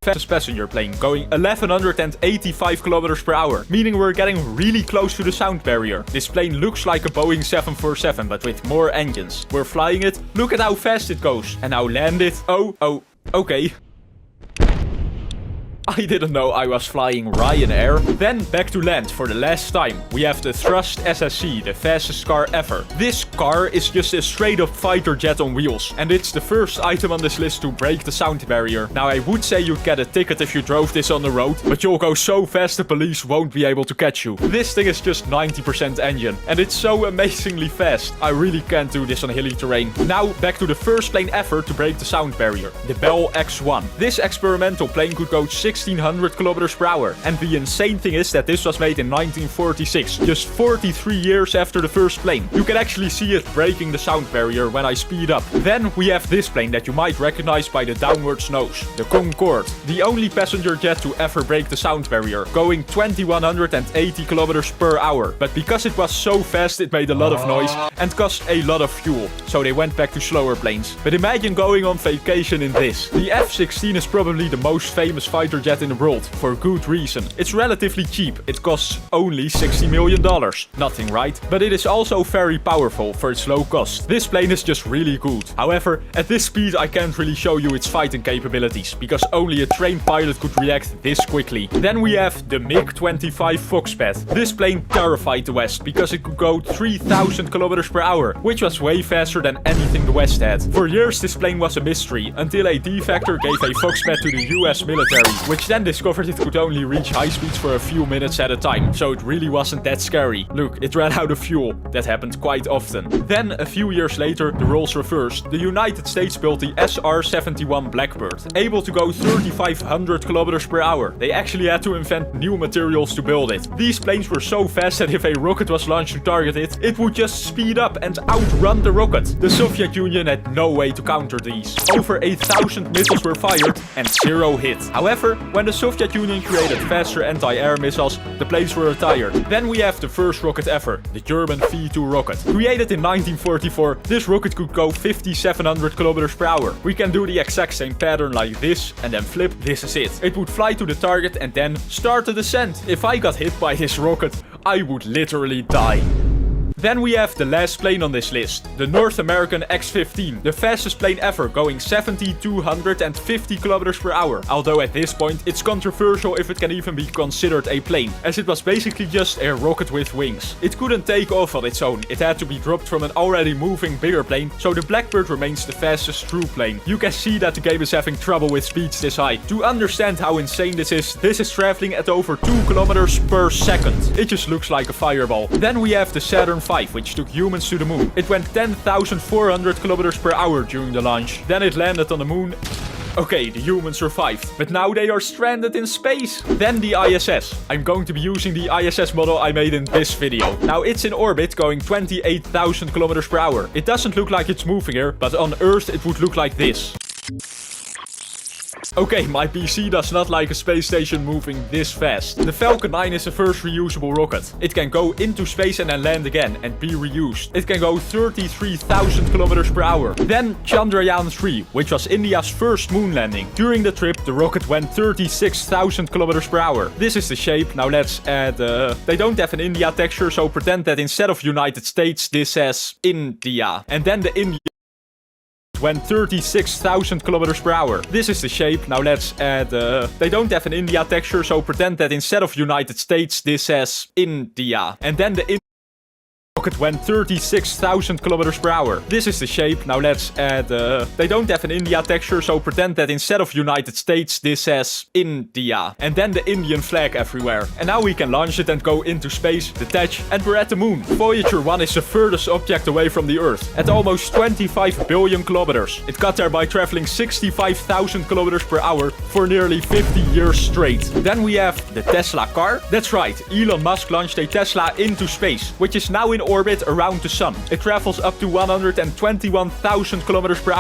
fastest passenger plane, going 1185 kilometers per hour, meaning we're getting really close to the sound barrier. This plane looks like a Boeing 747, but with more engines. We're flying it, look at how fast it goes. And now land it. Oh, okay. I didn't know I was flying Ryanair. Then back to land for the last time. We have the Thrust SSC, the fastest car ever. This car is just a straight up fighter jet on wheels. And it's the first item on this list to break the sound barrier. Now I would say you'd get a ticket if you drove this on the road, but you'll go so fast the police won't be able to catch you. This thing is just 90% engine. And it's so amazingly fast. I really can't do this on hilly terrain. Now back to the first plane ever to break the sound barrier. The Bell X1. This experimental plane could go 1600 kilometers per hour. And the insane thing is that this was made in 1946, just 43 years after the first plane. You can actually see it breaking the sound barrier when I speed up. Then we have this plane that you might recognize by the downwards nose, the Concorde. The only passenger jet to ever break the sound barrier, going 2180 kilometers per hour. But because it was so fast, it made a lot of noise and cost a lot of fuel. So they went back to slower planes. But imagine going on vacation in this. The F-16 is probably the most famous fighter jet in the world, for good reason. It's relatively cheap. It costs only $60 million. Nothing, right? But it is also very powerful for its low cost. This plane is just really good. However, at this speed I can't really show you its fighting capabilities, because only a trained pilot could react this quickly. Then we have the MiG-25 Foxbat. This plane terrified the West, because it could go 3000 kilometers per hour, which was way faster than anything the West had. For years this plane was a mystery, until a defector gave a Foxbat to the US military, which then discovered it could only reach high speeds for a few minutes at a time, so it really wasn't that scary. Look, it ran out of fuel. That happened quite often. Then, a few years later, the roles reversed. The United States built the SR-71 Blackbird, able to go 3500 kilometers per hour. They actually had to invent new materials to build it. These planes were so fast that if a rocket was launched to target it, it would just speed up and outrun the rocket. The Soviet Union had no way to counter these. Over 1000 missiles were fired and 0 hit. However, when the Soviet Union created faster anti-air missiles, the planes were retired. Then we have the first rocket ever, the German V2 rocket. Created in 1944, this rocket could go 5700 kilometers per hour. We can do the exact same pattern like this and then flip. This is it. It would fly to the target and then start the descent. If I got hit by this rocket, I would literally die. Then we have the last plane on this list, the North American X-15, the fastest plane ever, going 7,250 kilometers per hour. Although at this point it's controversial if it can even be considered a plane, as it was basically just a rocket with wings. It couldn't take off on its own, it had to be dropped from an already moving bigger plane, so the Blackbird remains the fastest true plane. You can see that the game is having trouble with speeds this high. To understand how insane this is traveling at over 2 kilometers per second. It just looks like a fireball. Then we have the Saturn V, which took humans to the moon. It went 10,400 kilometers per hour during the launch. Then it landed on the moon. Okay, the humans survived, but now they are stranded in space. Then the ISS. I'm going to be using the ISS model I made in this video. Now it's in orbit, going 28,000 kilometers per hour. It doesn't look like it's moving here, but on Earth it would look like this. Okay, my PC does not like a space station moving this fast. The Falcon 9 is the first reusable rocket. It can go into space and then land again and be reused. It can go 33,000 kilometers per hour. Then Chandrayaan 3, which was India's first moon landing. During the trip, the rocket went 36,000 kilometers per hour. This is the shape. Now let's add... They don't have an India texture, so pretend that instead of United States, this says India. And then the India went 36,000 kilometers per hour. This is the shape. Now let's add... They don't have an India texture, so pretend that instead of United States, this says India. And then the rocket went 36,000 kilometers per hour. This is the shape. Now let's add... They don't have an India texture, so pretend that instead of United States, this says India. And then the Indian flag everywhere. And now we can launch it and go into space, detach, and we're at the moon. Voyager 1 is the furthest object away from the Earth, at almost 25 billion kilometers. It got there by traveling 65,000 kilometers per hour for nearly 50 years straight. Then we have the Tesla car. That's right, Elon Musk launched a Tesla into space, which is now in orbit around the sun. It travels up to 121,000 kilometers per hour.